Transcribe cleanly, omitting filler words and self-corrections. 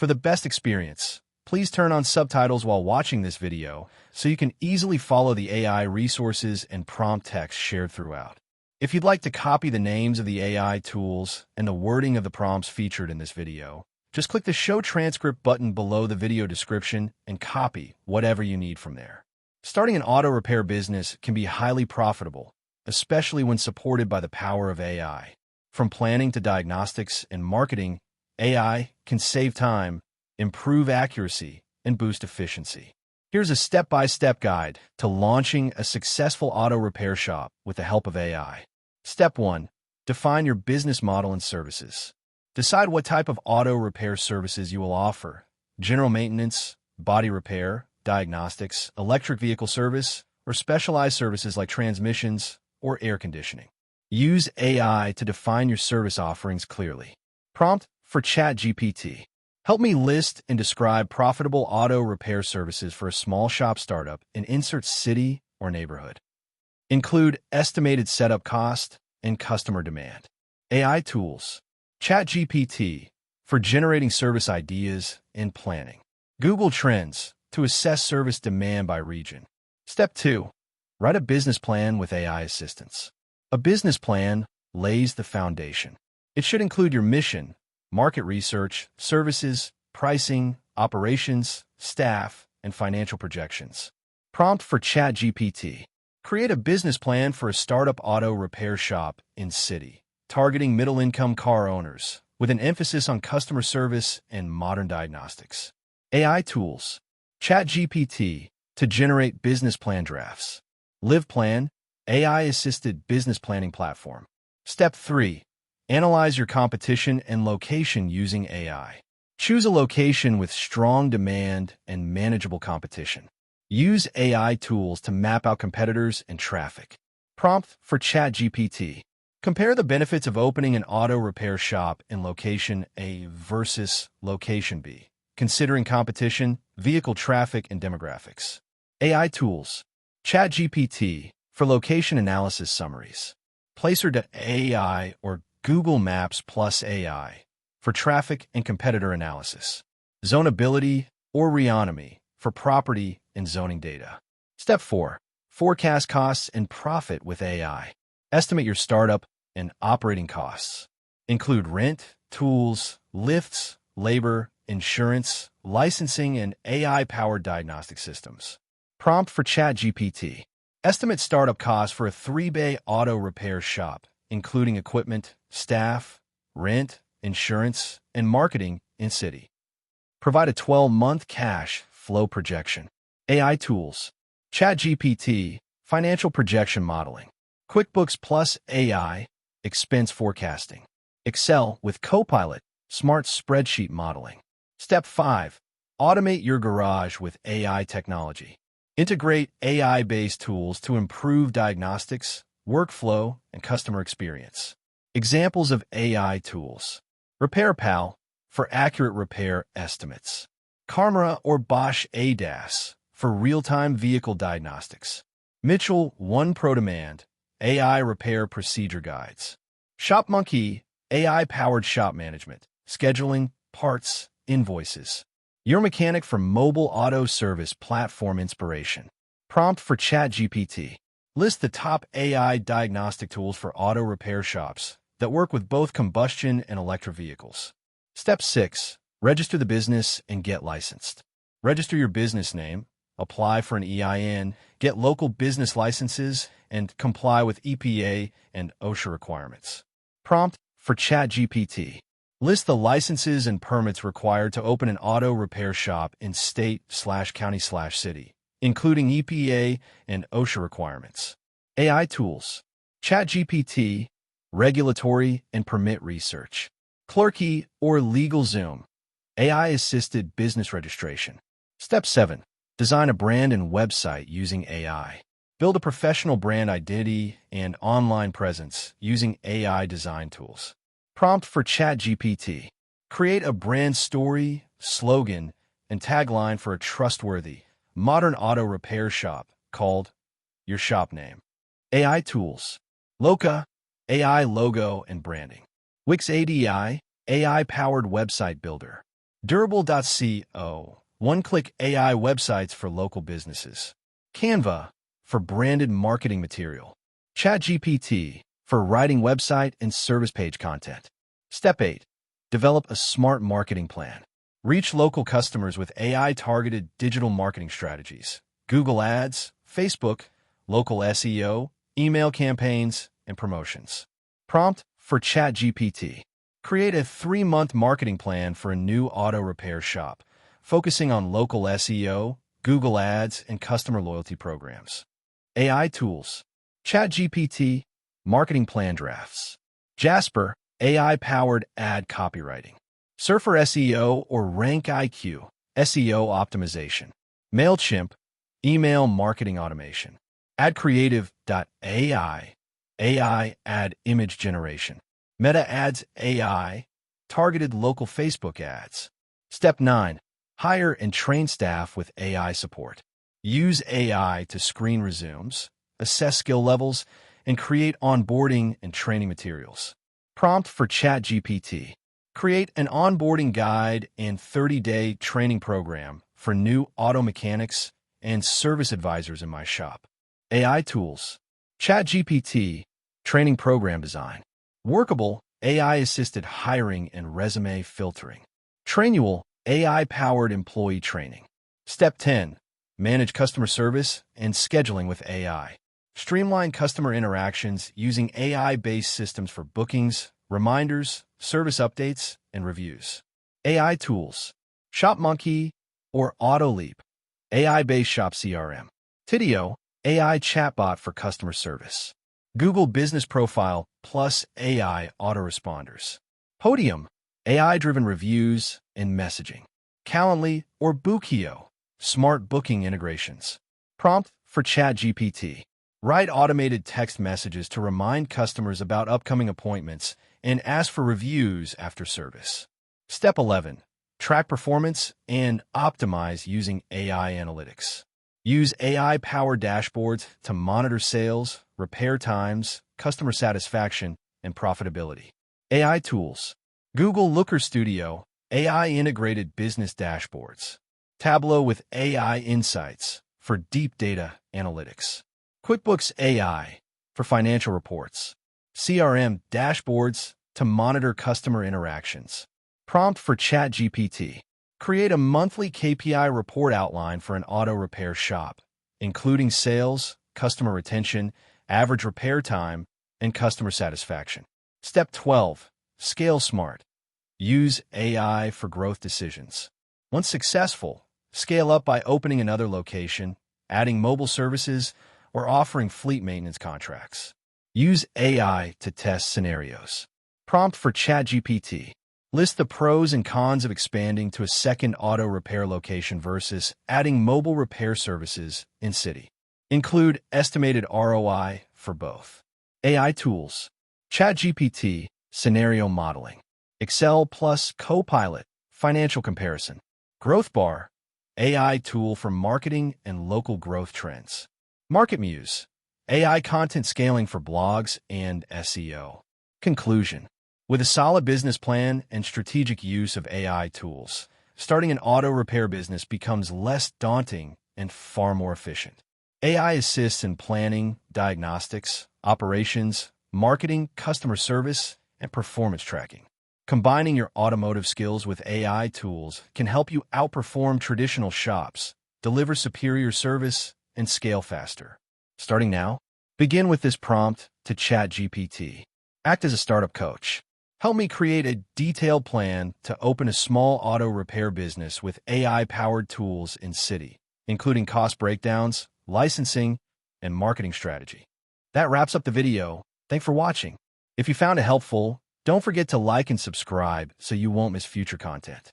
For the best experience, please turn on subtitles while watching this video so you can easily follow the AI resources and prompt text shared throughout. If you'd like to copy the names of the AI tools and the wording of the prompts featured in this video, just click the Show Transcript button below the video description and copy whatever you need from there. Starting an auto repair business can be highly profitable, especially when supported by the power of AI. From planning to diagnostics and marketing, AI can save time, improve accuracy, and boost efficiency. Here's a step-by-step guide to launching a successful auto repair shop with the help of AI. Step 1. Define your business model and services. Decide what type of auto repair services you will offer: general maintenance, body repair, diagnostics, electric vehicle service, or specialized services like transmissions or air conditioning. Use AI to define your service offerings clearly. Prompt for ChatGPT. Help me list and describe profitable auto repair services for a small shop startup and insert city or neighborhood. Include estimated setup cost and customer demand. AI tools. ChatGPT for generating service ideas and planning. Google Trends to assess service demand by region. Step 2. Write a business plan with AI assistance. A business plan lays the foundation. It should include your mission, market research, services, pricing, operations, staff, and financial projections. Prompt for ChatGPT. Create a business plan for a startup auto repair shop in city, targeting middle-income car owners, with an emphasis on customer service and modern diagnostics. AI tools. ChatGPT to generate business plan drafts. LivePlan, AI-assisted business planning platform. Step 3. Analyze your competition and location using AI. Choose a location with strong demand and manageable competition. Use AI tools to map out competitors and traffic. Prompt for ChatGPT. Compare the benefits of opening an auto repair shop in location A versus location B, considering competition, vehicle traffic, and demographics. AI tools. ChatGPT for location analysis summaries. Placer.ai or Google Maps plus AI for traffic and competitor analysis. Zonability or Reonomy for property and zoning data. Step 4. Forecast costs and profit with AI. Estimate your startup and operating costs. Include rent, tools, lifts, labor, insurance, licensing, and AI-powered diagnostic systems. Prompt for ChatGPT. Estimate startup costs for a 3-bay auto repair shop, including equipment, staff, rent, insurance, and marketing in city. Provide a 12-month cash flow projection. AI tools. ChatGPT, financial projection modeling. QuickBooks plus AI, expense forecasting. Excel with Copilot, smart spreadsheet modeling. Step 5. Automate your garage with AI technology. Integrate AI-based tools to improve diagnostics, workflow, and customer experience. Examples of AI tools. RepairPal for accurate repair estimates. Karmara or Bosch ADAS for real-time vehicle diagnostics. Mitchell One Pro Demand, AI repair procedure guides. ShopMonkey, AI-powered shop management, scheduling, parts, invoices. Your Mechanic for mobile auto service platform inspiration. Prompt for ChatGPT. List the top AI diagnostic tools for auto repair shops that work with both combustion and electric vehicles. Step 6. Register the business and get licensed. Register your business name, apply for an EIN, get local business licenses, and comply with EPA and OSHA requirements. Prompt for ChatGPT. List the licenses and permits required to open an auto repair shop in state/county/city, including EPA and OSHA requirements. AI tools. ChatGPT, regulatory and permit research. Clerky or LegalZoom, AI-assisted business registration. Step 7. Design a brand and website using AI. Build a professional brand identity and online presence using AI design tools. Prompt for ChatGPT. Create a brand story, slogan, and tagline for a trustworthy, modern auto repair shop called your shop name. AI tools. Loca, AI logo and branding. Wix ADI, AI-powered website builder. Durable.co, one-click AI websites for local businesses. Canva, for branded marketing material. ChatGPT, for writing website and service page content. Step 8. Develop a smart marketing plan. Reach local customers with AI-targeted digital marketing strategies. Google Ads, Facebook, local SEO, email campaigns, and promotions. Prompt for ChatGPT. Create a 3-month marketing plan for a new auto repair shop, focusing on local SEO, Google Ads, and customer loyalty programs. AI tools. ChatGPT, marketing plan drafts. Jasper, AI-powered ad copywriting. Surfer SEO or Rank IQ, SEO optimization. MailChimp, email marketing automation. AdCreative.ai, AI ad image generation. Meta Ads AI, targeted local Facebook ads. Step 9. Hire and train staff with AI support. Use AI to screen resumes, assess skill levels, and create onboarding and training materials. Prompt for ChatGPT. Create an onboarding guide and 30-day training program for new auto mechanics and service advisors in my shop. AI tools. ChatGPT, training program design. Workable, AI-assisted hiring and resume filtering. Trainual, AI-powered employee training. Step 10. Manage customer service and scheduling with AI. Streamline customer interactions using AI-based systems for bookings, reminders, service updates, and reviews. AI tools. ShopMonkey or AutoLeap, AI-based shop CRM. Tidio, AI chatbot for customer service. Google Business Profile plus AI autoresponders. Podium, AI-driven reviews and messaging. Calendly or Bookio, smart booking integrations. Prompt for ChatGPT. Write automated text messages to remind customers about upcoming appointments and ask for reviews after service. Step 11. Track performance and optimize using AI analytics. Use AI-powered dashboards to monitor sales, repair times, customer satisfaction, and profitability. AI tools. Google Looker Studio, AI-integrated business dashboards. Tableau with AI insights for deep data analytics. QuickBooks AI for financial reports. CRM dashboards to monitor customer interactions. Prompt for ChatGPT. Create a monthly KPI report outline for an auto repair shop, including sales, customer retention, average repair time, and customer satisfaction. Step 12. Scale smart. Use AI for growth decisions. Once successful, scale up by opening another location, adding mobile services, or offering fleet maintenance contracts. Use AI to test scenarios. Prompt for ChatGPT. List the pros and cons of expanding to a second auto repair location versus adding mobile repair services in city. Include estimated ROI for both. AI tools. ChatGPT, scenario modeling. Excel plus Copilot, financial comparison. Growth Bar, AI tool for marketing and local growth trends. MarketMuse, AI content scaling for blogs and SEO. Conclusion. With a solid business plan and strategic use of AI tools, starting an auto repair business becomes less daunting and far more efficient. AI assists in planning, diagnostics, operations, marketing, customer service, and performance tracking. Combining your automotive skills with AI tools can help you outperform traditional shops, deliver superior service, and scale faster. Starting now, begin with this prompt to ChatGPT. Act as a startup coach. Help me create a detailed plan to open a small auto repair business with AI-powered tools in city, including cost breakdowns, licensing, and marketing strategy. That wraps up the video. Thanks for watching. If you found it helpful, don't forget to like and subscribe so you won't miss future content.